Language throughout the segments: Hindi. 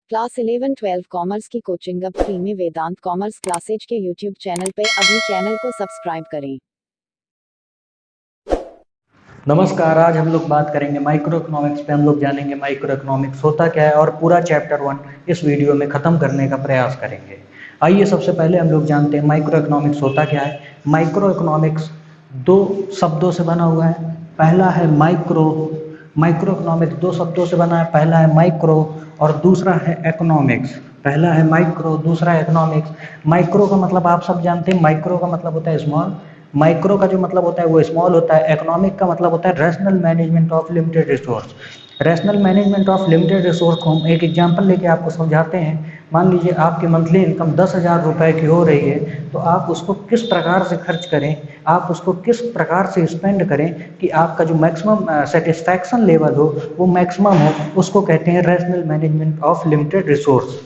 क्लास 11-12 कॉमर्स की कोचिंग अब फ्री में वेदांत कॉमर्स क्लासेज के यूट्यूब चैनल पे अभी चैनल को सब्सक्राइब करें। नमस्कार। आज हम लोग बात करेंगे माइक्रो इकोनॉमिक्स पे। हम लोग जानेंगे माइक्रो इकोनॉमिक्स होता क्या है और पूरा चैप्टर 1 इस वीडियो में ख़त्म करने का प्रयास करेंगे। आइए सबसे पहले हम लोग जानते हैं माइक्रो इकोनॉमिक्स होता क्या है। माइक्रो इकोनॉमिक्स दो शब्दों से बना हुआ है। पहला है माइक्रो। माइक्रो इकोनॉमिक्स दो शब्दों से बना है, पहला है माइक्रो और दूसरा है इकोनॉमिक्स। पहला है माइक्रो, दूसरा है इकोनॉमिक्स। माइक्रो का मतलब आप सब जानते हैं, माइक्रो का मतलब होता है स्मॉल। माइक्रो का जो मतलब होता है वो स्मॉल होता है। इकोनॉमिक का मतलब होता है rational management of limited resource. Rational management of limited resource को हम एक एग्जांपल लेके आपको समझाते हैं। मान लीजिए आपकी मंथली इनकम 10,000 रुपये की हो रही है, तो आप उसको किस प्रकार से खर्च करें, आप उसको किस प्रकार से स्पेंड करें कि आपका जो मैक्सिमम सेटिस्फैक्शन लेवल हो वो मैक्सिमम हो, उसको कहते हैं rational management of limited resource.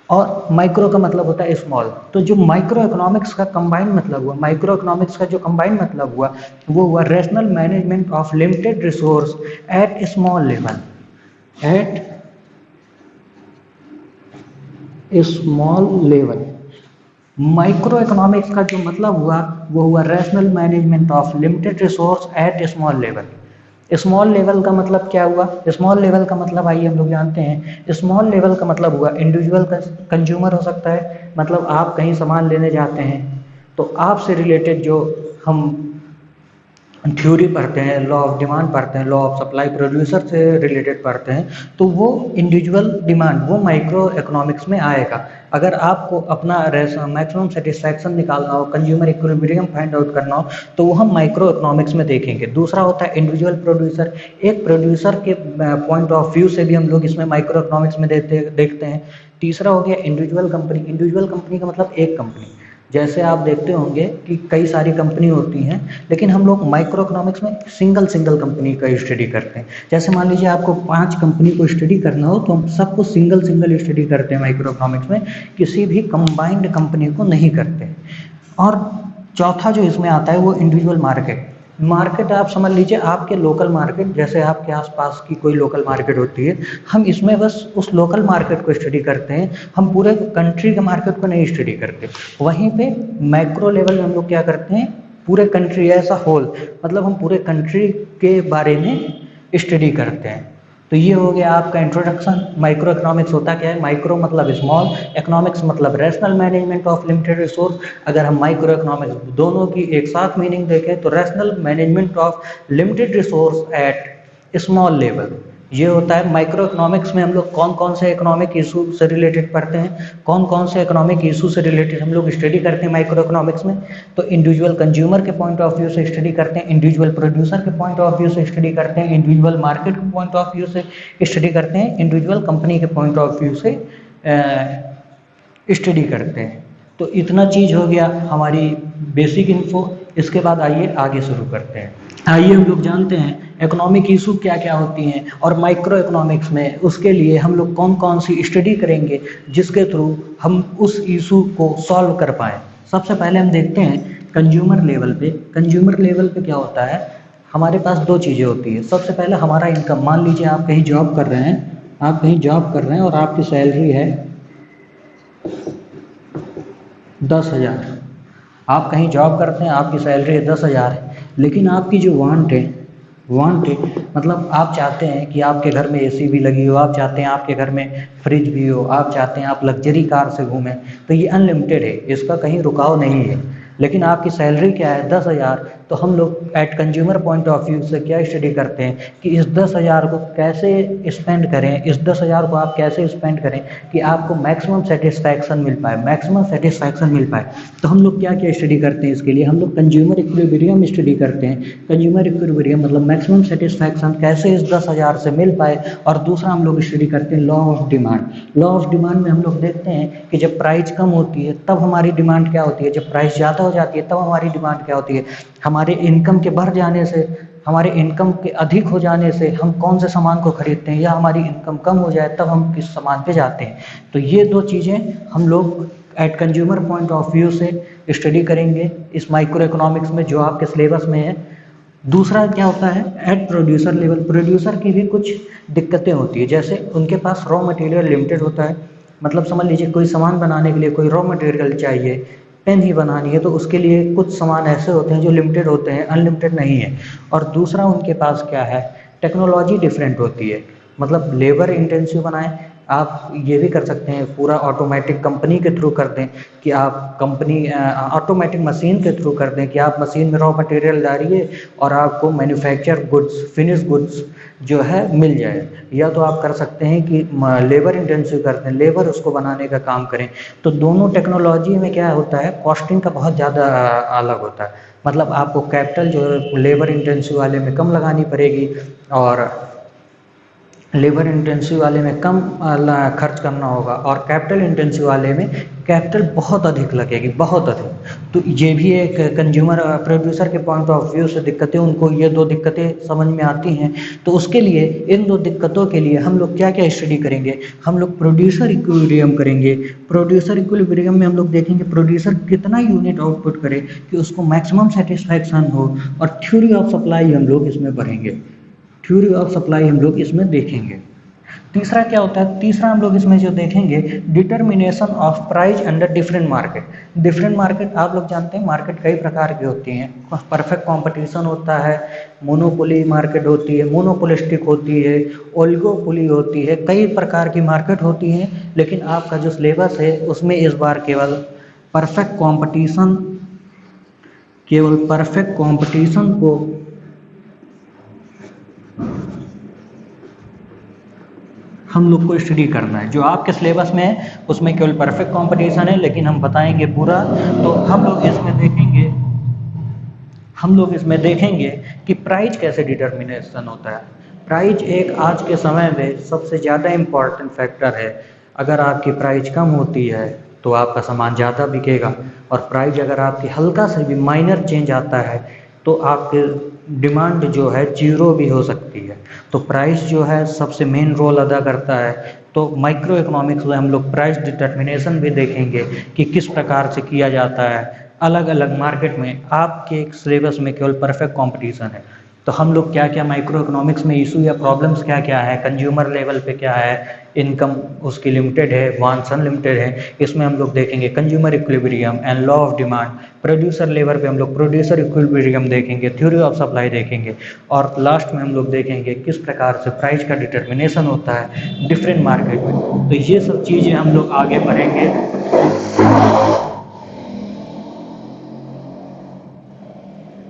और माइक्रो का मतलब होता है स्मॉल। तो जो माइक्रो इकोनॉमिक्स का कंबाइंड मतलब हुआ, माइक्रो इकोनॉमिक्स का जो कंबाइंड मतलब हुआ वो हुआ rational management of limited resource at small level. At small level. Micro economics का जो मतलब हुआ वो हुआ rational management of limited resource at small level. Small level का मतलब क्या हुआ? स्मॉल लेवल का मतलब आइए हम लोग जानते हैं। स्मॉल लेवल का मतलब हुआ इंडिविजुअल कंज्यूमर हो सकता है, मतलब आप कहीं सामान लेने जाते हैं तो आपसे रिलेटेड जो हम थ्योरी पढ़ते हैं, लॉ ऑफ डिमांड पढ़ते हैं, लॉ ऑफ सप्लाई प्रोड्यूसर से रिलेटेड पढ़ते हैं, तो वो इंडिविजुअल डिमांड वो माइक्रो इकोनॉमिक्स में आएगा। अगर आपको अपना मैक्सिमम सेटिस्फैक्शन निकालना हो, कंज्यूमर इक्विलिब्रियम फाइंड आउट करना हो, तो वो हम माइक्रो इकोनॉमिक्स में देखेंगे। दूसरा होता है इंडिविजुअल प्रोड्यूसर। एक प्रोड्यूसर के पॉइंट ऑफ व्यू से भी हम लोग इसमें माइक्रो इकोनॉमिक्स में देखते हैं। तीसरा हो गया इंडिविजुअल कंपनी। इंडिविजुअल कंपनी का मतलब एक कंपनी। जैसे आप देखते होंगे कि कई सारी कंपनी होती हैं, लेकिन हम लोग माइक्रो इकोनॉमिक्स में सिंगल कंपनी का स्टडी करते हैं। जैसे मान लीजिए आपको 5 कंपनी को स्टडी करना हो तो हम सबको सिंगल स्टडी करते हैं माइक्रो इकोनॉमिक्स में, किसी भी कंबाइंड कंपनी को नहीं करते। और चौथा जो इसमें आता है वो इंडिविजुअल मार्केट। मार्केट आप समझ लीजिए आपके लोकल मार्केट, जैसे आपके आसपास की कोई लोकल मार्केट होती है, हम इसमें बस उस लोकल मार्केट को स्टडी करते हैं, हम पूरे कंट्री के मार्केट को नहीं स्टडी करते। वहीं पे मैक्रो लेवल में हम लोग क्या करते हैं, पूरे कंट्री एज अ होल, मतलब हम पूरे कंट्री के बारे में स्टडी करते हैं। तो ये हो गया आपका इंट्रोडक्शन। माइक्रो इकोनॉमिक्स होता क्या है? माइक्रो मतलब स्मॉल, इकोनॉमिक्स मतलब rational management of limited resource. अगर हम माइक्रो इकोनॉमिक्स दोनों की एक साथ मीनिंग देखें तो rational management of limited resource at small level. ये होता है माइक्रो इकोनॉमिक्स में। हम लोग कौन कौन से इकोनॉमिक इशू से रिलेटेड पढ़ते हैं, कौन कौन से इकोनॉमिक इशू से रिलेटेड हम लोग स्टडी करते हैं माइक्रो इकोनॉमिक्स में? तो इंडिविजुअल कंज्यूमर के पॉइंट ऑफ व्यू से स्टडी करते हैं, इंडिविजुअल प्रोड्यूसर के पॉइंट ऑफ व्यू से स्टडी करते हैं, इंडिविजुअल मार्केट के पॉइंट ऑफ व्यू से स्टडी करते हैं, इंडिविजुअल कंपनी के पॉइंट ऑफ व्यू से स्टडी करते हैं। तो इतना चीज़ हो गया हमारी बेसिक इन्फो। इसके बाद आइए आगे शुरू करते हैं। आइए हम लोग जानते हैं इकोनॉमिक इशू क्या क्या होती हैं और माइक्रो इकोनॉमिक्स में उसके लिए हम लोग कौन कौन सी स्टडी करेंगे जिसके थ्रू हम उस इशू को सॉल्व कर पाएँ। सबसे पहले हम देखते हैं कंज्यूमर लेवल पे। कंज्यूमर लेवल पे क्या होता है, हमारे पास दो चीज़ें होती है। सबसे पहले हमारा इनकम। मान लीजिए आप कहीं जॉब कर रहे हैं, आप कहीं जॉब कर रहे हैं और आपकी सैलरी है 10,000। आप कहीं जॉब करते हैं, आपकी सैलरी है 10,000 है, लेकिन आपकी जो वांट है मतलब आप चाहते हैं कि आपके घर में एसी भी लगी हो, आप चाहते हैं आपके घर में फ्रिज भी हो, आप चाहते हैं आप लग्जरी कार से घूमें, तो ये अनलिमिटेड है, इसका कहीं रुकाव नहीं है। लेकिन आपकी सैलरी क्या है? 10,000। तो हम लोग at consumer point of view से क्या स्टडी करते हैं कि इस 10,000 को कैसे स्पेंड करें, इस 10,000 को आप कैसे स्पेंड करें कि आपको मैक्सिमम सेटिस्फैक्शन मिल पाए, मैक्सिमम सेटिस्फैक्शन मिल पाए। तो हम लोग क्या क्या स्टडी करते हैं इसके लिए? हम लोग कंज्यूमर इक्विलिब्रियम स्टडी करते हैं। कंज्यूमर इक्विलिब्रियम मतलब मैक्सिमम सेटिस्फैक्शन कैसे इस 10,000 से मिल पाए। और दूसरा हम लोग स्टडी करते हैं law of demand. Law of demand में हम लोग देखते हैं कि जब प्राइस कम होती है तब हमारी डिमांड क्या होती है, जब प्राइस ज़्यादा हो जाती है तब हमारी डिमांड क्या होती है। हमारे इनकम के बढ़ जाने से, हमारे इनकम के अधिक हो जाने से हम कौन से सामान को खरीदते हैं, या हमारी इनकम कम हो जाए तब हम किस सामान पे जाते हैं। तो ये दो चीज़ें हम लोग at consumer point of view से स्टडी करेंगे इस माइक्रो इकोनॉमिक्स में जो आपके सिलेबस में है। दूसरा क्या होता है, एट प्रोड्यूसर लेवल प्रोड्यूसर की भी कुछ दिक्कतें होती है, जैसे उनके पास रॉ मटेरियल लिमिटेड होता है। मतलब समझ लीजिए कोई सामान बनाने के लिए कोई रॉ मटेरियल चाहिए, पेन ही बनानी है तो उसके लिए कुछ सामान ऐसे होते हैं जो लिमिटेड होते हैं, अनलिमिटेड नहीं है। और दूसरा उनके पास क्या है, टेक्नोलॉजी डिफरेंट होती है। मतलब लेबर इंटेंसिव बनाएं, आप ये भी कर सकते हैं पूरा ऑटोमेटिक कंपनी के थ्रू कर दें कि आप कंपनी ऑटोमेटिक मशीन के थ्रू कर दें कि आप मशीन में रॉ मटेरियल डालिए और आपको मैन्युफैक्चर गुड्स, फिनिश गुड्स जो है मिल जाए। या तो आप कर सकते हैं कि लेबर इंटेंसिव कर दें, लेबर उसको बनाने का काम करें। तो दोनों टेक्नोलॉजी में क्या होता है, कॉस्टिंग का बहुत ज़्यादा अलग होता है। मतलब आपको कैपिटल जो है लेबर इंटेंसिव वाले में कम लगानी पड़ेगी और लेबर इंटेंसिव वाले में कम खर्च करना होगा, और कैपिटल इंटेंसिव वाले में कैपिटल बहुत अधिक लगेगी, बहुत अधिक। तो ये भी एक कंज्यूमर प्रोड्यूसर के पॉइंट ऑफ व्यू से दिक्कतें, उनको ये दो दिक्कतें समझ में आती हैं। तो उसके लिए इन दो दिक्कतों के लिए हम लोग क्या क्या स्टडी करेंगे, हम लोग प्रोड्यूसर इक्विलिब्रियम करेंगे। प्रोड्यूसर इक्विलिब्रियम में हम लोग देखेंगे प्रोड्यूसर कितना यूनिट आउटपुट करे कि उसको मैक्सिमम सेटिस्फैक्शन हो, और थ्योरी ऑफ सप्लाई हम लोग इसमें पढ़ेंगे, थ्योरी ऑफ सप्लाई हम लोग इसमें देखेंगे। तीसरा क्या होता है, तीसरा हम लोग इसमें जो देखेंगे, determination of price under different market. Different market आप लोग जानते हैं, मार्केट कई प्रकार की होती हैं। परफेक्ट कंपटीशन होता है, मोनोपोली मार्केट होती है, मोनोपोलिस्टिक होती है, ओलिगोपोली होती है, कई प्रकार की मार्केट होती हैं। लेकिन आपका जो सिलेबस है उसमें इस बार केवल परफेक्ट कंपटीशन, केवल परफेक्ट कंपटीशन को हम लोग को स्टडी करना है। जो आपके सिलेबस में है उसमें केवल परफेक्ट कंपटीशन है, लेकिन हम बताएंगे पूरा। तो हम लोग इसमें देखेंगे कि प्राइस कैसे डिटर्मिनेशन होता है। प्राइस एक आज के समय में सबसे ज़्यादा इम्पॉर्टेंट फैक्टर है। अगर आपकी प्राइस कम होती है तो आपका सामान ज़्यादा बिकेगा, और प्राइस अगर आपकी हल्का से भी माइनर चेंज आता है तो आपके डिमांड जो है जीरो भी हो सकती है। तो प्राइस जो है सबसे मेन रोल अदा करता है। तो माइक्रो इकोनॉमिक्स में हम लोग प्राइस डिटर्मिनेशन भी देखेंगे कि किस प्रकार से किया जाता है अलग अलग मार्केट में। आपके सिलेबस में केवल परफेक्ट कंपटीशन है, तो हम लोग क्या क्या माइक्रो इकोनॉमिक्स में इशू या प्रॉब्लम्स क्या क्या है, कंज्यूमर लेवल पे क्या है, इनकम उसकी लिमिटेड है, वांट्स अनलिमिटेड है, इसमें हम लोग देखेंगे consumer equilibrium and law of demand. Producer level पे हम लोग प्रोड्यूसर इक्विलिब्रियम देखेंगे, थ्योरी ऑफ सप्लाई देखेंगे, और लास्ट में हम लोग देखेंगे किस प्रकार से प्राइस का डिटर्मिनेशन होता है डिफरेंट मार्केट में। तो ये सब चीज़ें हम लोग आगे पढ़ेंगे।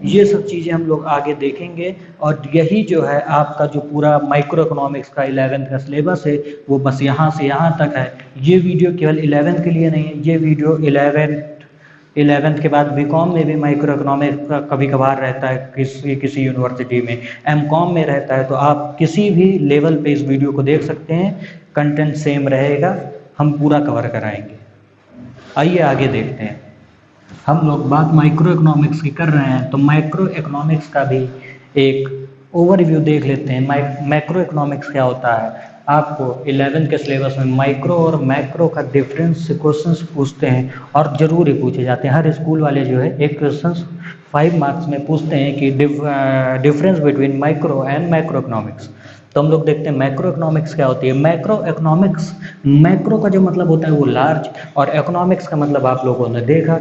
ये सब चीज़ें हम लोग आगे देखेंगे, और यही जो है आपका जो पूरा माइक्रो इकोनॉमिक्स का 11th का सिलेबस है वो बस यहाँ से यहाँ तक है। ये वीडियो केवल 11th के लिए नहीं है, ये वीडियो 11th के बाद बीकॉम में भी माइक्रो इकोनॉमिक्स का कभी कभार रहता है, किसी यूनिवर्सिटी में एमकॉम में रहता है। तो आप किसी भी लेवल पे इस वीडियो को देख सकते हैं, कंटेंट सेम रहेगा, हम पूरा कवर कराएंगे। आइए आगे देखते हैं। हम लोग बात माइक्रो इकोनॉमिक्स की कर रहे हैं, तो माइक्रो इकोनॉमिक्स का भी एक ओवरव्यू देख लेते हैं। मैक्रो इकोनॉमिक्स क्या होता है। आपको 11th के सिलेबस में माइक्रो और मैक्रो का डिफरेंस से क्वेश्चंस पूछते हैं, और ज़रूर ही पूछे जाते हैं। हर स्कूल वाले जो है एक क्वेश्चंस 5 मार्क्स में पूछते हैं कि difference between micro and macro economics. तो हम लोग देखते हैं मैक्रो इकोनॉमिक्स क्या होती है। मैक्रो इकोनॉमिक्स, मैक्रो का जो मतलब होता है वो लार्ज, और इकोनॉमिक्स का मतलब आप लोगों ने देखा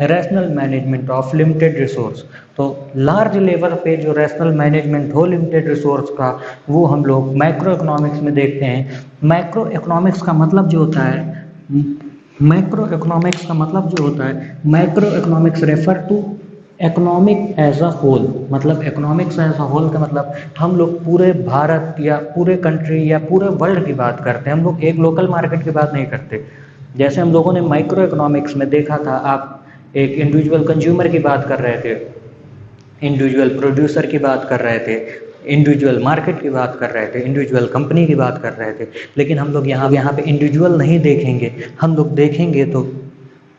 rational management of limited resource. तो लार्ज लेवल पे जो रैशनल मैनेजमेंट हो लिमिटेड रिसोर्स का, वो हम लोग मैक्रो इकोनॉमिक्स में देखते हैं। मैक्रो इकोनॉमिक्स का मतलब जो होता है, मैक्रो इकोनॉमिक्स का मतलब जो होता है, macro economics refer to economic as a whole. मतलब इकोनॉमिक्स एज अ होल का मतलब हम लोग पूरे भारत या पूरे कंट्री या पूरे वर्ल्ड की बात करते हैं, हम लोग एक लोकल मार्केट की बात नहीं करते। जैसे हम लोगों ने माइक्रो इकोनॉमिक्स में देखा था, आप एक इंडिविजुअल कंज्यूमर की बात कर रहे थे, इंडिविजुअल प्रोड्यूसर की बात कर रहे थे, इंडिविजुअल मार्केट की बात कर रहे थे, इंडिविजुअल कंपनी की बात कर रहे थे। लेकिन हम लोग यहाँ पे इंडिविजुअल नहीं देखेंगे, हम लोग देखेंगे तो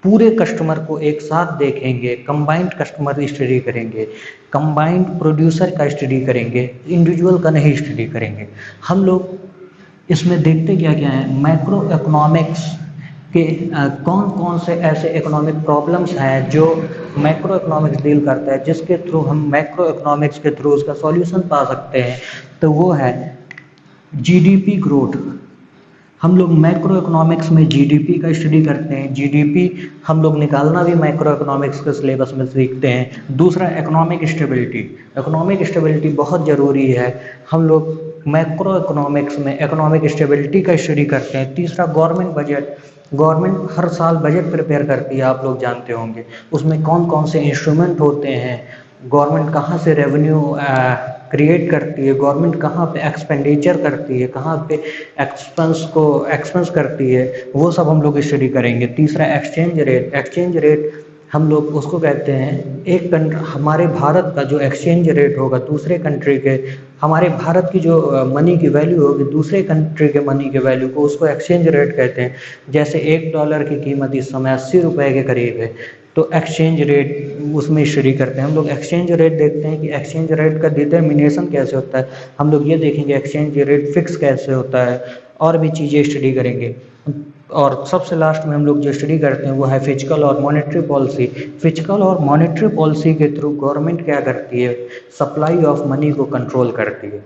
पूरे कस्टमर को एक साथ देखेंगे, कंबाइंड कस्टमर स्टडी करेंगे, कंबाइंड प्रोड्यूसर का स्टडी करेंगे, इंडिविजुअल का नहीं स्टडी करेंगे। हम लोग इसमें देखते क्या क्या है, मैक्रो इकोनॉमिक्स कि कौन कौन से ऐसे इकोनॉमिक प्रॉब्लम्स हैं जो मैक्रो इकोनॉमिक्स डील करता है, जिसके थ्रू हम मैक्रो इकोनॉमिक्स के थ्रू उसका सॉल्यूशन पा सकते हैं। तो वो है जीडीपी ग्रोथ। हम लोग मैक्रो इकोनॉमिक्स में जीडीपी का स्टडी करते हैं। जीडीपी हम लोग निकालना भी मैक्रो इकोनॉमिक्स के सिलेबस में सीखते हैं। दूसरा इकोनॉमिक स्टेबिलिटी। इकोनॉमिक स्टेबिलिटी बहुत ज़रूरी है, हम लोग मैक्रो इकोनॉमिक्स में इकोनॉमिक स्टेबिलिटी का स्टडी करते हैं। तीसरा गवर्नमेंट बजट। गवर्नमेंट हर साल बजट प्रिपेयर करती है, आप लोग जानते होंगे। उसमें कौन कौन से इंस्ट्रूमेंट होते हैं, गवर्नमेंट कहाँ से रेवेन्यू क्रिएट करती है, गवर्नमेंट कहाँ पे एक्सपेंडिचर करती है, कहाँ पे एक्सपेंस करती है, वो सब हम लोग स्टडी करेंगे। तीसरा एक्सचेंज रेट। एक्सचेंज रेट हम लोग उसको कहते हैं, एक कंट्री हमारे भारत का जो एक्सचेंज रेट होगा दूसरे कंट्री के, हमारे भारत की जो मनी की वैल्यू होगी दूसरे कंट्री के मनी के वैल्यू को, उसको एक्सचेंज रेट कहते हैं। जैसे $1 की कीमत इस समय 80 रुपये के करीब है, तो एक्सचेंज रेट उसमें स्टडी करते हैं हम लोग। एक्सचेंज रेट देखते हैं कि एक्सचेंज रेट का डिटर्मिनेशन कैसे होता है, हम लोग ये देखेंगे एक्सचेंज रेट फिक्स कैसे होता है, और भी चीज़ें स्टडी करेंगे। और सबसे लास्ट में हम लोग जो स्टडी करते हैं वो है फिजिकल और मॉनेटरी पॉलिसी। फिजिकल और मॉनेटरी पॉलिसी के थ्रू गवर्नमेंट क्या करती है, सप्लाई ऑफ मनी को कंट्रोल करती है।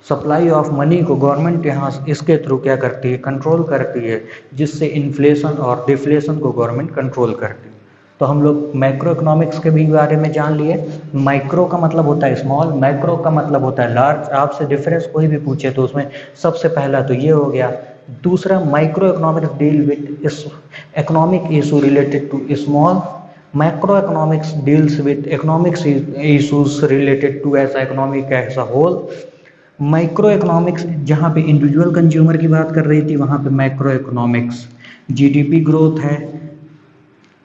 सप्लाई ऑफ मनी को गवर्नमेंट यहाँ इसके थ्रू क्या करती है, कंट्रोल करती है, जिससे इन्फ्लेशन और डिफ्लेशन को गवर्नमेंट कंट्रोल करती है। तो हम लोग मैक्रो इकोनॉमिक्स के भी बारे में जान लिए। माइक्रो का मतलब होता है स्मॉल, मैक्रो का मतलब होता है लार्ज। आपसे डिफरेंस कोई भी पूछे तो उसमें सबसे पहला तो ये हो गया। दूसरा, micro economics deal with economic issue related to small, macro economics deals with economics issues related to as economic as a whole. Micro economics जहाँ पे इंडिविजुअल कंज्यूमर की बात कर रही थी, वहाँ पे मैक्रो इकोनॉमिक्स जीडीपी ग्रोथ है।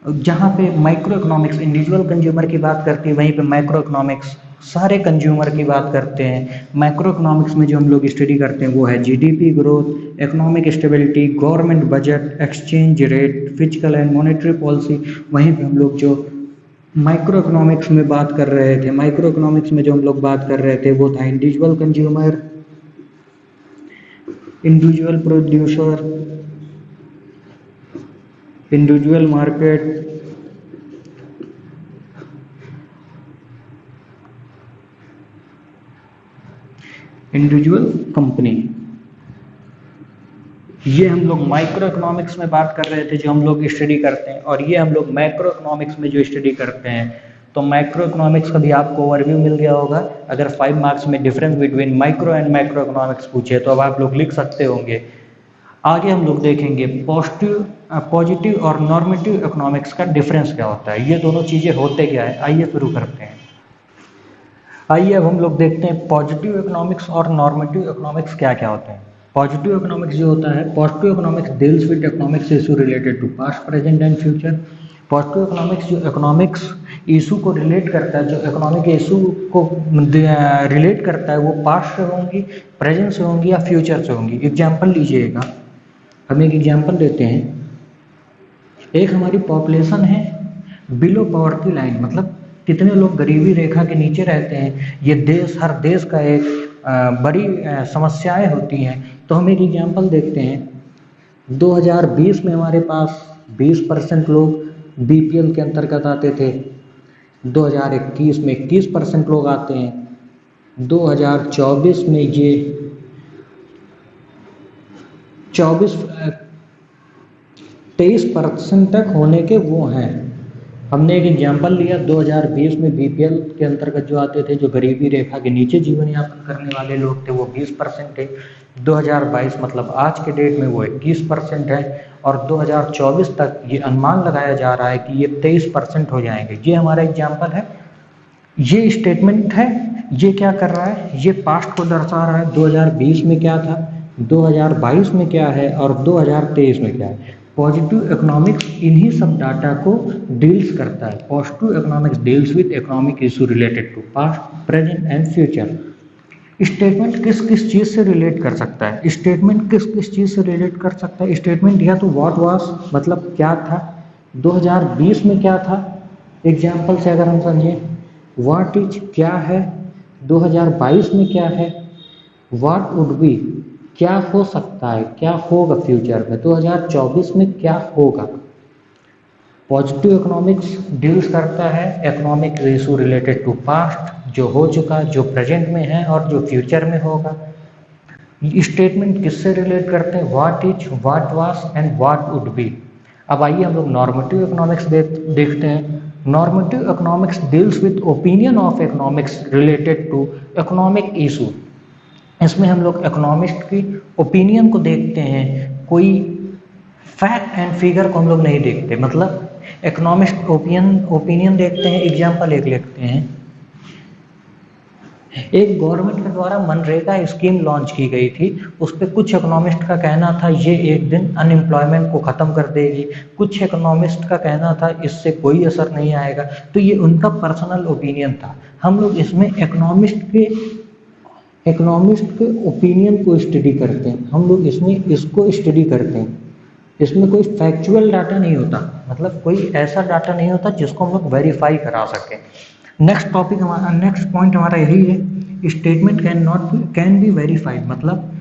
जहाँ पे माइक्रो इकोनॉमिक्स इंडिविजुअल कंज्यूमर की बात करती है, वहीं पे माइक्रो इकोनॉमिक्स सारे कंज्यूमर की बात करते हैं। माइक्रो इकोनॉमिक्स में जो हम लोग स्टडी करते हैं वो है GDP growth, economic stability, government budget, exchange rate, physical and monetary policy. वहीं पे हम लोग जो माइक्रो इकोनॉमिक्स में बात कर रहे थे, माइक्रो इकोनॉमिक्स में जो हम लोग बात कर रहे थे वो था individual consumer, individual producer, individual market, individual company. ये हम लोग माइक्रो इकोनॉमिक्स में बात कर रहे थे जो हम लोग स्टडी करते हैं, और ये हम लोग मैक्रो इकोनॉमिक्स में जो स्टडी करते हैं। तो माइक्रो इकोनॉमिक्स का भी आपको ओवरव्यू मिल गया होगा। अगर 5 मार्क्स में difference between micro and macro economics पूछे तो अब आप लोग लिख सकते होंगे। आगे हम लोग देखेंगे पॉजिटिव और नॉर्मेटिव इकोनॉमिक्स का डिफरेंस क्या होता है, ये दोनों चीज़ें होते क्या है। आइए शुरू करते हैं। आइए अब हम लोग देखते हैं पॉजिटिव इकोनॉमिक्स और नॉर्मेटिव इकोनॉमिक्स क्या क्या होते हैं। पॉजिटिव इकोनॉमिक्स जो होता है, positive economics deals with economics issue related to past, present and future. Positive economics जो इकोनॉमिक्स इशू को रिलेट करता है, जो इकोनॉमिक इशू को रिलेट करता है, वो पास्ट से होंगी, प्रेजेंट से होंगी या फ्यूचर से होंगी। एग्जाम्पल लीजिएगा, हम एक एग्जाम्पल देते हैं। एक हमारी पॉपुलेशन है बिलो पॉवर्टी लाइन, मतलब कितने लोग गरीबी रेखा के नीचे रहते हैं। ये देश, हर देश का एक बड़ी समस्याएं होती हैं। तो हम एक एग्जाम्पल देखते हैं। 2020 में हमारे पास 20% लोग बीपीएल के अंतर्गत आते थे। 2021 में 21% लोग आते हैं। 2024 में ये 23% तक होने के वो हैं। हमने एक एग्जाम्पल लिया, 2020 में बीपीएल के अंतर्गत जो आते थे, जो गरीबी रेखा के नीचे जीवन यापन करने वाले लोग थे, वो 20% थे। 2022 मतलब आज के डेट में वो 21% है, और 2024 तक ये अनुमान लगाया जा रहा है कि ये 23% हो जाएंगे। ये हमारा एग्जाम्पल है, ये स्टेटमेंट है। ये क्या कर रहा है, ये पास्ट को दर्शा रहा है। 2020 में क्या था, 2022 में क्या है, और 2023 में क्या है। पॉजिटिव इकोनॉमिक्स इन्हीं सब डाटा को डील्स करता है। Positive economics deals with economic issue related to past, present and future. Statement किस किस चीज़ से रिलेट कर सकता है, स्टेटमेंट किस किस चीज़ से रिलेट कर सकता है। स्टेटमेंट या तो व्हाट वाज, मतलब क्या था, 2020 में क्या था। एग्जाम्पल से अगर हम समझें, व्हाट इज क्या है, 2022 में क्या है, व्हाट वुड बी क्या हो सकता है, क्या होगा फ्यूचर में, 2024 में क्या होगा। पॉजिटिव इकोनॉमिक्स डील्स करता है economic issue related to past, जो हो चुका, जो प्रेजेंट में है और जो फ्यूचर में होगा। स्टेटमेंट किससे रिलेट करते हैं, what is, what was and what would be. अब आइए हम लोग नॉर्मेटिव इकोनॉमिक्स देखते हैं। Normative economics deals with opinion of economics related to economic issue. इसमें हम लोग इकोनॉमिस्ट की ओपिनियन को देखते हैं, कोई फैक्ट एंड फिगर को हम लोग नहीं देखते। मतलब इकोनॉमिस्ट ओपिनियन देखते हैं। एग्जाम्पल एक लेते हैं, एक गवर्नमेंट के द्वारा मनरेगा स्कीम लॉन्च की गई थी। उस पर कुछ इकोनॉमिस्ट का कहना था ये एक दिन अनएम्प्लॉयमेंट को ख़त्म कर देगी, कुछ इकोनॉमिस्ट का कहना था इससे कोई असर नहीं आएगा। तो ये उनका पर्सनल ओपिनियन था। हम लोग इसमें इकोनॉमिस्ट के ओपिनियन को स्टडी करते हैं, हम लोग इसमें इसको स्टडी करते हैं। इसमें कोई फैक्चुअल डाटा नहीं होता, मतलब कोई ऐसा डाटा नहीं होता जिसको हम लोग वेरीफाई करा सकें। नेक्स्ट पॉइंट हमारा यही है, स्टेटमेंट कैन बी वेरीफाइड। मतलब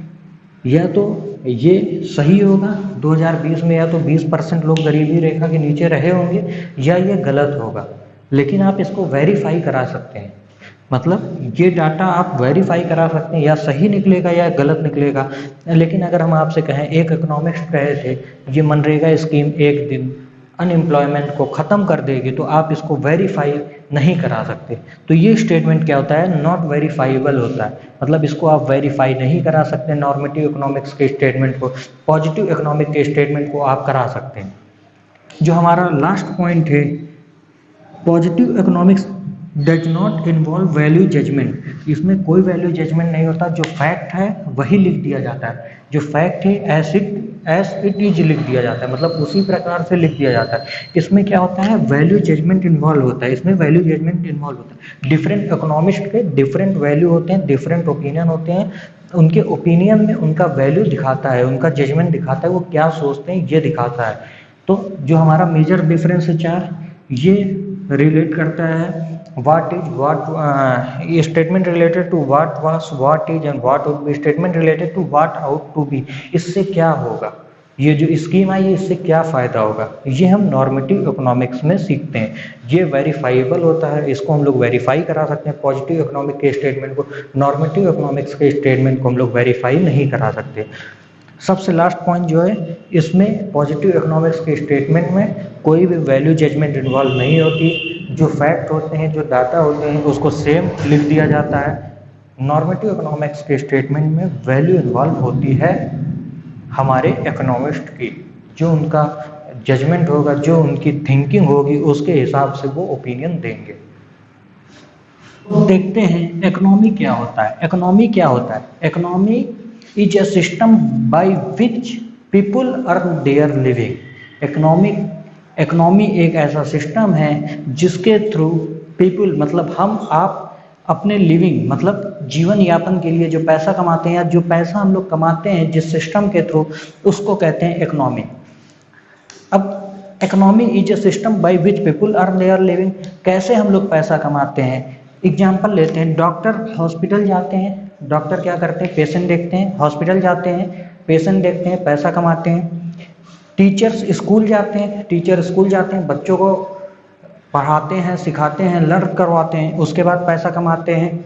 या तो ये सही होगा 2020 में, या तो 20% लोग गरीबी रेखा के नीचे रहे होंगे, या ये गलत होगा, लेकिन आप इसको वेरीफाई करा सकते हैं। मतलब ये डाटा आप वेरीफाई करा सकते हैं, या सही निकलेगा या गलत निकलेगा। लेकिन अगर हम आपसे कहें, एक इकोनॉमिस्ट कहे थे ये मनरेगा स्कीम एक दिन अनएम्प्लॉयमेंट को ख़त्म कर देगी, तो आप इसको वेरीफाई नहीं करा सकते। तो ये स्टेटमेंट क्या होता है, नॉट वेरीफाइबल होता है। मतलब इसको आप वेरीफाई नहीं करा सकते नॉर्मेटिव इकोनॉमिक्स के स्टेटमेंट को। पॉजिटिव इकोनॉमिक के स्टेटमेंट को आप करा सकते हैं। जो हमारा लास्ट पॉइंट है, positive economics does not involve value judgement. इसमें कोई वैल्यू जजमेंट नहीं होता, जो फैक्ट है वही लिख दिया जाता है। जो फैक्ट है एज इट इज लिख दिया जाता है, मतलब उसी प्रकार से लिख दिया जाता है। इसमें क्या होता है, वैल्यू जजमेंट इन्वॉल्व होता है। इसमें वैल्यू जजमेंट इन्वॉल्व होता है। डिफरेंट इकोनॉमिस्ट के डिफरेंट वैल्यू होते हैं, डिफरेंट ओपिनियन होते हैं। उनके ओपिनियन में उनका वैल्यू दिखाता है, उनका जजमेंट दिखाता है, वो क्या सोचते हैं ये दिखाता है। तो जो हमारा मेजर डिफरेंस है 4, ये रिलेट करता है व्हाट इज, व्हाट ये statement related to what was, what is and what would be. Statement related to what ought to be, इससे क्या होगा, ये जो स्कीम आई है इससे क्या फ़ायदा होगा, ये हम नॉर्मेटिव इकोनॉमिक्स में सीखते हैं। ये वेरीफाइबल होता है, इसको हम लोग वेरीफाई करा सकते हैं। पॉजिटिव इकोनॉमिक के स्टेटमेंट को, नॉर्मेटिव इकोनॉमिक्स के स्टेटमेंट को हम लोग वेरीफाई नहीं करा सकते। सबसे लास्ट पॉइंट जो है, इसमें पॉजिटिव इकोनॉमिक्स के स्टेटमेंट में कोई भी वैल्यू जजमेंट इन्वॉल्व नहीं होती। जो फैक्ट होते हैं, जो डाटा होते हैं, उसको सेम लिख दिया जाता है। नॉर्मेटिव इकोनॉमिक्स के स्टेटमेंट में वैल्यू इन्वॉल्व होती है हमारे इकोनॉमिस्ट की, जो उनका जजमेंट होगा, जो उनकी थिंकिंग होगी, उसके हिसाब से वो ओपिनियन देंगे। देखते हैं इकोनॉमी क्या होता है। इकोनॉमी क्या होता है, economy is a system by which people earn their living. Economy एक ऐसा सिस्टम है जिसके थ्रू पीपल, मतलब हम आप अपने लिविंग, मतलब जीवन यापन के लिए जो पैसा कमाते हैं, या जो पैसा हम लोग कमाते हैं जिस सिस्टम के थ्रू, उसको कहते हैं इकोनॉमी। अब economy is a system by which people earn their living. कैसे हम लोग पैसा कमाते हैं, एग्जाम्पल लेते हैं। डॉक्टर हॉस्पिटल जाते हैं, डॉक्टर क्या करते हैं, पेशेंट देखते हैं। हॉस्पिटल जाते हैं, पेशेंट देखते हैं, पैसा कमाते हैं। टीचर्स स्कूल जाते हैं, टीचर स्कूल जाते हैं, बच्चों को पढ़ाते हैं, सिखाते हैं, लर्न करवाते हैं, उसके बाद पैसा कमाते हैं।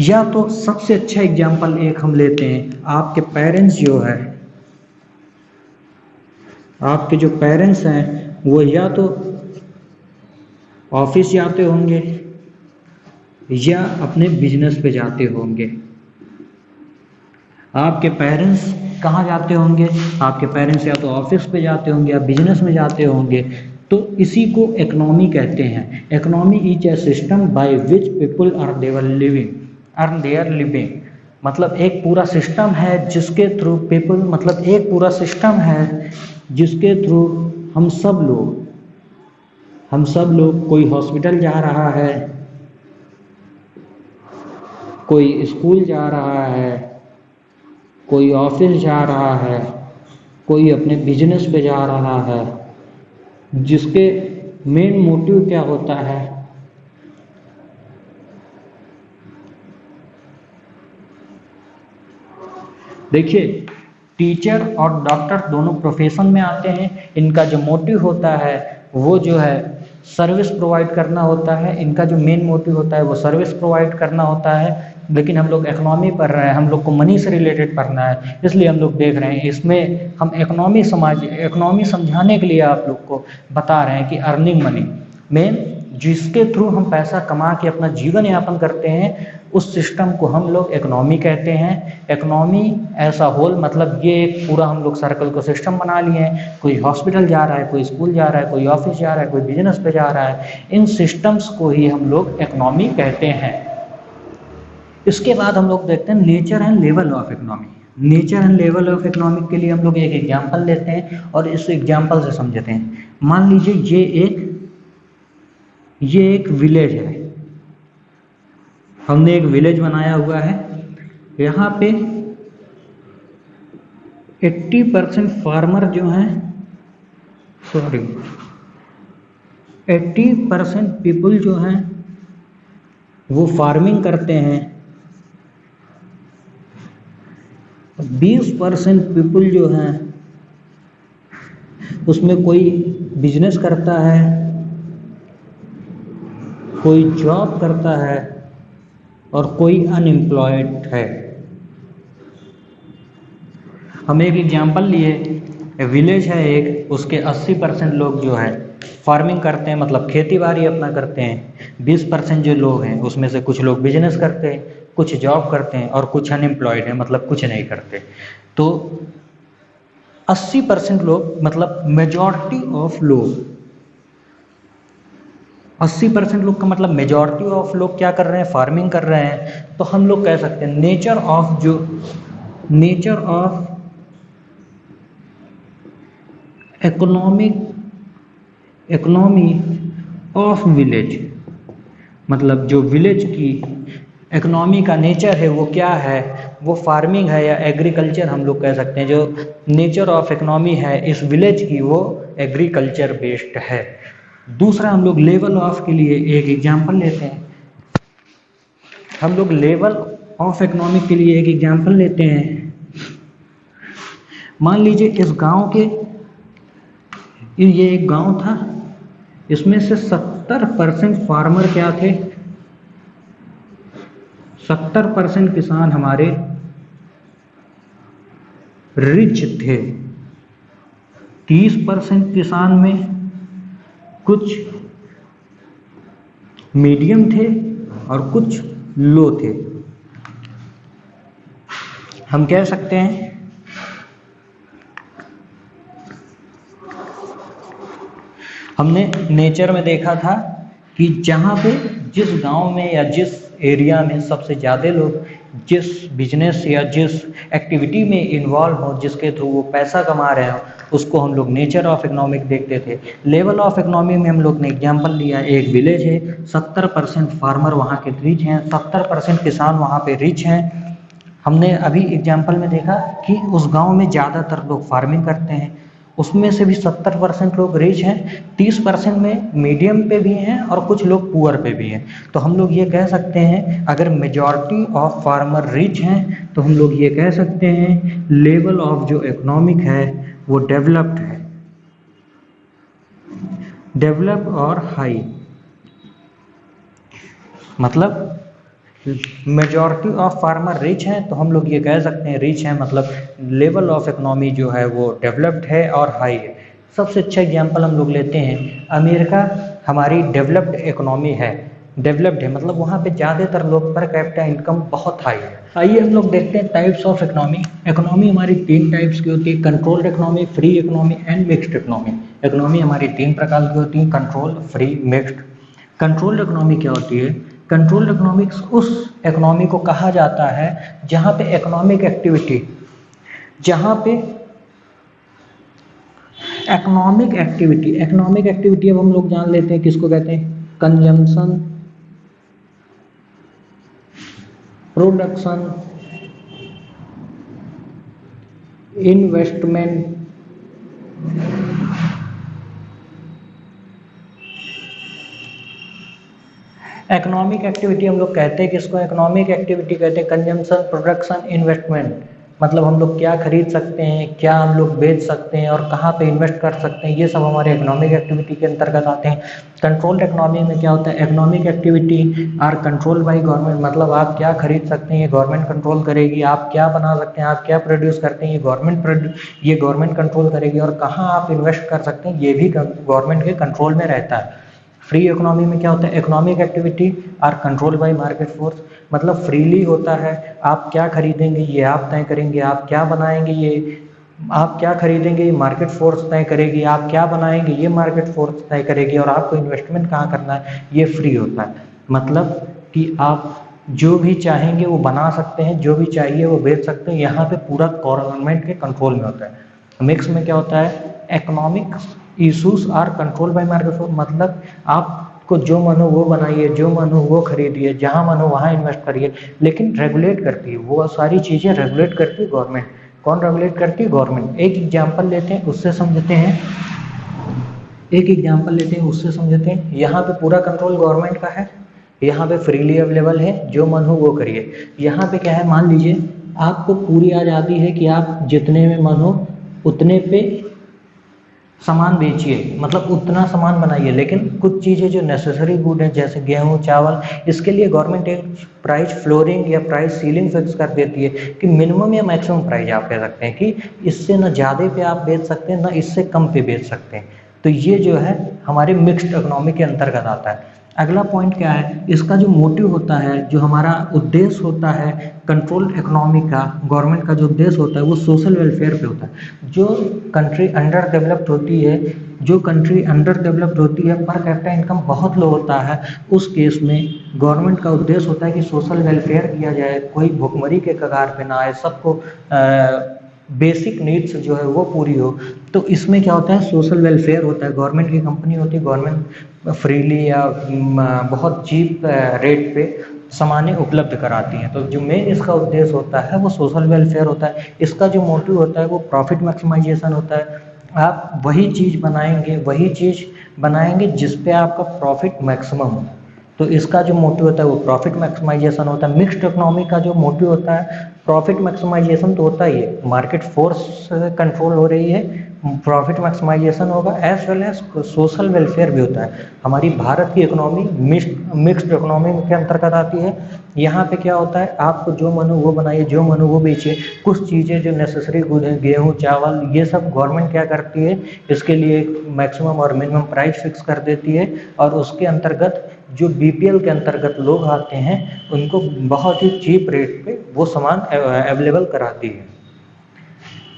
या तो सबसे अच्छा एग्जाम्पल एक हम लेते हैं, आपके पेरेंट्स जो है, आपके जो पेरेंट्स हैं वो या तो ऑफिस जाते होंगे या अपने बिजनेस पे जाते होंगे। आपके पेरेंट्स कहाँ जाते होंगे, आपके पेरेंट्स या तो ऑफिस पे जाते होंगे या बिजनेस में जाते होंगे। तो इसी को इकोनॉमी कहते हैं। Economy is a system by which people earn their living. मतलब एक पूरा सिस्टम है जिसके थ्रू पीपल, मतलब एक पूरा सिस्टम है जिसके थ्रू हम सब लोग, कोई हॉस्पिटल जा रहा है, कोई स्कूल जा रहा है, कोई ऑफिस जा रहा है, कोई अपने बिजनेस पे जा रहा है, जिसके मेन मोटिव क्या होता है, देखिए, टीचर और डॉक्टर दोनों प्रोफेशन में आते हैं। इनका जो मोटिव होता है वो जो है सर्विस प्रोवाइड करना होता है। इनका जो मेन मोटिव होता है वो सर्विस प्रोवाइड करना होता है। लेकिन हम लोग इकोनॉमी पढ़ रहे हैं, हम लोग को मनी से रिलेटेड पढ़ना है, इसलिए हम लोग देख रहे हैं इसमें हम इकोनॉमी समझाने के लिए आप लोग को बता रहे हैं कि अर्निंग मनी में जिसके थ्रू हम पैसा कमा के अपना जीवन यापन करते हैं, उस सिस्टम को हम लोग इकोनॉमी कहते हैं। इकोनॉमी ऐसा होल मतलब ये एक पूरा हम लोग सर्कल को सिस्टम बना लिए हैं। कोई हॉस्पिटल जा रहा है, कोई स्कूल जा रहा है, कोई ऑफिस जा रहा है, कोई बिजनेस पे जा रहा है, इन सिस्टम्स को ही हम लोग इकोनॉमी कहते हैं। इसके बाद हम लोग देखते हैं nature and level of economy. Nature and level of economic के लिए हम लोग एक एग्जाम्पल लेते हैं और इस एग्जाम्पल से समझते हैं। मान लीजिए ये एक विलेज है, हमने एक विलेज बनाया हुआ है। यहाँ पे 80% फार्मर जो हैं 80% पीपल जो हैं वो फार्मिंग करते हैं। 20% पीपल जो हैं उसमें कोई बिजनेस करता है, कोई जॉब करता है और कोई अनएम्प्लॉयड है। हम एक एग्जाम्पल लिए, विलेज है एक, उसके 80% लोग जो है फार्मिंग करते हैं, मतलब खेती बाड़ी अपना करते हैं। 20% जो लोग हैं उसमें से कुछ लोग बिजनेस करते हैं, कुछ जॉब करते हैं और कुछ अनएम्प्लॉयड हैं, मतलब कुछ नहीं करते। तो 80% लोग मतलब मेजॉरिटी ऑफ लोग, 80% लोग का मतलब मेजॉरिटी ऑफ लोग क्या कर रहे हैं, फार्मिंग कर रहे हैं। तो हम लोग कह सकते हैं nature of economy of village, मतलब जो विलेज की इकोनॉमी का नेचर है वो क्या है, वो फार्मिंग है या एग्रीकल्चर हम लोग कह सकते हैं। जो नेचर ऑफ इकोनॉमी है इस विलेज की वो एग्रीकल्चर बेस्ड है। दूसरा हम लोग लेवल ऑफ के लिए एक एग्जाम्पल लेते हैं। हम लोग लेवल ऑफ इकोनॉमिक के लिए एक एग्जाम्पल लेते हैं। मान लीजिए इस गांव के, ये एक गांव था, इसमें से 70% फार्मर क्या थे, 70% किसान हमारे रिच थे। 30% किसान में कुछ मीडियम थे और कुछ लो थे। हम कह सकते हैं हमने नेचर में देखा था कि जहाँ पे जिस गांव में या जिस एरिया में सबसे ज़्यादा लोग जिस बिजनेस या जिस एक्टिविटी में इन्वॉल्व हो, जिसके थ्रू वो पैसा कमा रहे हो, उसको हम लोग नेचर ऑफ इकोनॉमिक देखते थे। लेवल ऑफ इकोनॉमी में हम लोग ने एग्जांपल लिया, एक विलेज है, 70% फार्मर वहाँ के रिच हैं, 70% किसान वहाँ पे रिच हैं। हमने अभी एग्जांपल में देखा कि उस गाँव में ज़्यादातर लोग फार्मिंग करते हैं, उसमें से भी 70% लोग रिच हैं, 30% में मीडियम पे भी हैं और कुछ लोग पुअर पे भी हैं। तो हम लोग ये कह सकते हैं अगर मेजॉरिटी ऑफ फार्मर रिच हैं तो हम लोग ये कह सकते हैं लेवल ऑफ जो इकोनॉमिक है वो डेवलप्ड है, डेवलप्ड और हाई। मतलब मेजॉरिटी ऑफ फार्मर रिच हैं तो हम लोग ये कह सकते हैं रिच हैं, मतलब लेवल ऑफ इकोनॉमी जो है वो डेवलप्ड है और हाई है। सबसे अच्छा एग्जांपल हम लोग लेते हैं, अमेरिका हमारी डेवलप्ड इकोनॉमी है, डेवलप्ड है मतलब वहाँ पे ज़्यादातर लोग पर कैपिटा इनकम बहुत हाई है। आइए हम लोग देखते हैं टाइप्स ऑफ इकोनॉमी। इकोनॉमी हमारी 3 टाइप्स की होती है, controlled economy, free economy and mixed economy. Economy हमारी 3 प्रकार की होती है, control, free, mixed. Controlled economy क्या होती है? कंट्रोल्ड इकोनॉमिक्स उस इकोनॉमी को कहा जाता है जहाँ पे इकोनॉमिक एक्टिविटी अब हम लोग जान लेते हैं किसको कहते हैं, consumption, production, investment, economic activity हम लोग कहते हैं किसको, इकोनॉमिक एक्टिविटी कहते हैं कंजम्पशन, प्रोडक्शन, इन्वेस्टमेंट। मतलब हम लोग क्या खरीद सकते हैं, क्या हम लोग बेच सकते हैं और कहाँ पे इन्वेस्ट कर सकते हैं, ये सब हमारे इकोनॉमिक एक्टिविटी के अंतर्गत आते हैं। कंट्रोल्ड इकोनॉमी में क्या होता है, economic activity are control by government, मतलब आप क्या खरीद सकते हैं ये गवर्नमेंट कंट्रोल करेगी, आप क्या बना सकते हैं, आप क्या प्रोड्यूस करते हैं ये गवर्नमेंट कंट्रोल करेगी, और कहाँ आप इन्वेस्ट कर सकते हैं ये भी गवर्नमेंट के कंट्रोल में रहता है। फ्री इकोनॉमी में क्या होता है, economic activity are control by market force, मतलब फ्रीली होता है, आप क्या खरीदेंगे ये आप तय करेंगे, आप क्या बनाएंगे ये आप क्या खरीदेंगे ये मार्केट फोर्स तय करेगी, आप क्या बनाएंगे ये मार्केट फोर्स तय करेगी, और आपको इन्वेस्टमेंट कहाँ करना है ये फ्री होता है। मतलब कि आप जो भी चाहेंगे वो बना सकते हैं, जो भी चाहिए वो बेच सकते हैं, यहाँ पे पूरा गवर्नमेंट के कंट्रोल में होता है। मिक्स में क्या होता है, economic issues are control by market force, मतलब आपको जो मन हो वो बनाइए, जो मन हो वो खरीदिए, जहाँ मन हो वहाँ इन्वेस्ट करिए, लेकिन रेगुलेट करती है वो सारी चीज़ें, रेगुलेट करती है गवर्नमेंट। कौन रेगुलेट करती है, गवर्नमेंट। एक एग्जाम्पल लेते हैं उससे समझते हैं, यहाँ पे पूरा कंट्रोल गवर्नमेंट का है, यहाँ पे फ्रीली अवेलेबल है, जो मन हो वो करिए। यहाँ पे क्या है, मान लीजिए आपको पूरी आज़ादी है कि आप जितने में मन हो उतने पे सामान बेचिए, मतलब उतना सामान बनाइए, लेकिन कुछ चीज़ें जो नेसेसरी गुड हैं जैसे गेहूँ चावल, इसके लिए गवर्नमेंट एक प्राइस फ्लोरिंग या प्राइस सीलिंग फिक्स कर देती है कि मिनिमम या मैक्सिमम प्राइस आप कह सकते हैं कि इससे ना ज़्यादा पे आप बेच सकते हैं ना इससे कम पे बेच सकते हैं। तो ये जो है हमारे मिक्स्ड इकोनॉमी के अंतर्गत आता है। अगला पॉइंट क्या है, इसका जो मोटिव होता है, जो हमारा उद्देश्य होता है कंट्रोल इकोनॉमी का, गवर्नमेंट का जो उद्देश्य होता है वो सोशल वेलफेयर पे होता है। जो कंट्री अंडर डेवलप्ड होती है, पर कैपिटा इनकम बहुत लो होता है, उस केस में गवर्नमेंट का उद्देश्य होता है कि सोशल वेलफेयर किया जाए, कोई भुखमरी के कगार पे ना आए, सबको बेसिक नीड्स जो है वो पूरी हो। तो इसमें क्या होता है, सोशल वेलफेयर होता है। गवर्नमेंट की कंपनी होती है, गवर्नमेंट फ्रीली या बहुत चीप रेट पे सामानें उपलब्ध कराती हैं। तो जो मेन इसका उद्देश्य होता है वो सोशल वेलफेयर होता है। इसका जो मोटिव होता है वो प्रॉफिट मैक्सिमाइजेशन होता है। आप वही चीज़ बनाएंगे जिस पे आपका प्रॉफिट मैक्सिमम हो, तो इसका जो मोटिव होता है वो प्रॉफिट मैक्सिमाइजेशन होता है। मिक्स्ड इकोनॉमी का जो मोटिव होता है, प्रॉफिट मैक्सिमाइजेशन तो होता ही है, मार्केट फोर्स कंट्रोल हो रही है, प्रॉफिट मैक्सिमाइजेशन होगा, as well as social welfare भी होता है। हमारी भारत की इकोनॉमी मिक्स्ड इकोनॉमी के अंतर्गत आती है। यहाँ पे क्या होता है, आपको जो मन हो वो बनाइए, जो मन हो वो बेचिए। कुछ चीज़ें जो नेसेसरी गुड हैं, गेहूँ चावल, ये सब गवर्नमेंट क्या करती है, इसके लिए मैक्सिमम और मिनिमम प्राइस फिक्स कर देती है, और उसके अंतर्गत जो बीपीएल के अंतर्गत लोग आते हैं उनको बहुत ही चीप रेट पे वो सामान अवेलेबल कराती है।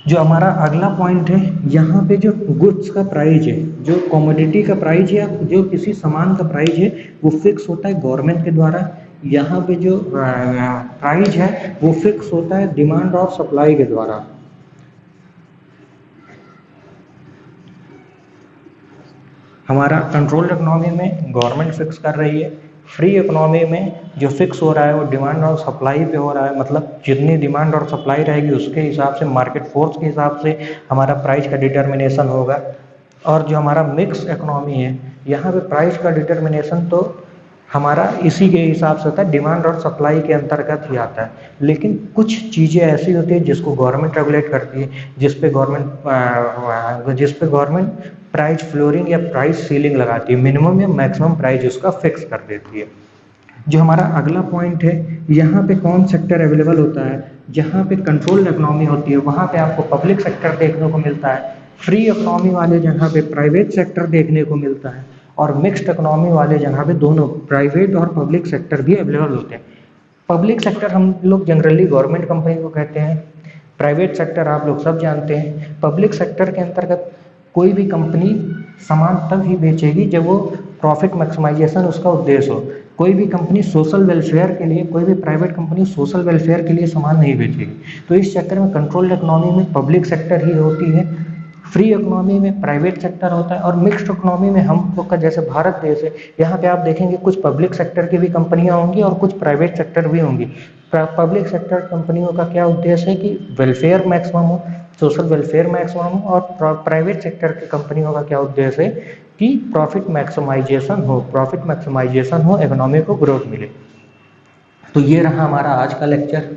जो हमारा अगला पॉइंट है, यहाँ पे जो गुड्स का प्राइस है, जो कमोडिटी का प्राइस है, जो किसी सामान का प्राइस है, वो फिक्स होता है गवर्नमेंट के द्वारा। यहाँ पे जो प्राइस है वो फिक्स होता है डिमांड और सप्लाई के द्वारा। हमारा कंट्रोल्ड इकोनॉमी में गवर्नमेंट फिक्स कर रही है। फ्री इकोनॉमी में जो फिक्स हो रहा है वो डिमांड और सप्लाई पे हो रहा है, मतलब जितनी डिमांड और सप्लाई रहेगी उसके हिसाब से, मार्केट फोर्स के हिसाब से हमारा प्राइस का डिटर्मिनेशन होगा। और जो हमारा मिक्स इकोनॉमी है, यहाँ पे प्राइस का डिटर्मिनेशन तो हमारा इसी के हिसाब से होता है, डिमांड और सप्लाई के अंतर्गत ही आता है। लेकिन कुछ चीज़ें ऐसी होती है जिसको गवर्नमेंट रेगुलेट करती है, जिस पे गवर्नमेंट प्राइस फ्लोरिंग या प्राइस सीलिंग लगाती है, मिनिमम या मैक्सिमम प्राइस उसका फिक्स कर देती है। जो हमारा अगला पॉइंट है, यहाँ पे कौन सेक्टर अवेलेबल होता है, जहाँ पे कंट्रोल इकोनॉमी होती है वहाँ पे आपको पब्लिक सेक्टर देखने को मिलता है। फ्री इकोनॉमी वाले जगह पे प्राइवेट सेक्टर देखने को मिलता है, और मिक्स्ड इकोनॉमी वाले जगह पे दोनों प्राइवेट और पब्लिक सेक्टर भी अवेलेबल होते हैं। पब्लिक सेक्टर हम लोग जनरली गवर्नमेंट कंपनी को कहते हैं, प्राइवेट सेक्टर आप लोग सब जानते हैं। पब्लिक सेक्टर के अंतर्गत कोई भी कंपनी सामान तब ही बेचेगी जब वो प्रॉफिट मैक्सिमाइजेशन उसका उद्देश्य हो। कोई भी कंपनी सोशल वेलफेयर के लिए, कोई भी प्राइवेट कंपनी सोशल वेलफेयर के लिए सामान नहीं बेचेगी। तो इस चक्कर में कंट्रोल्ड इकोनॉमी में पब्लिक सेक्टर ही होती है, फ्री इकोनॉमी में प्राइवेट सेक्टर होता है, और मिक्स्ड इकोनॉमी में हम लोग का जैसे भारत देश है, यहाँ पे आप देखेंगे कुछ पब्लिक सेक्टर की भी कंपनियाँ होंगी और कुछ प्राइवेट सेक्टर भी होंगी। पब्लिक सेक्टर कंपनियों का क्या उद्देश्य है कि वेलफेयर मैक्सिमम हो, सोशल वेलफेयर मैक्सिमम हो, और प्राइवेट सेक्टर की कंपनियों का क्या उद्देश्य है कि प्रॉफिट मैक्सिमाइजेशन हो, इकोनॉमी को ग्रोथ मिले। तो ये रहा हमारा आज का लेक्चर।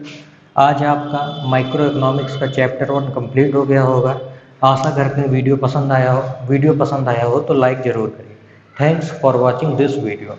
आज आपका माइक्रो इकोनॉमिक्स का चैप्टर 1 कंप्लीट हो गया होगा। आशा करते हैं वीडियो पसंद आया हो तो लाइक ज़रूर करिए। Thanks for watching this video.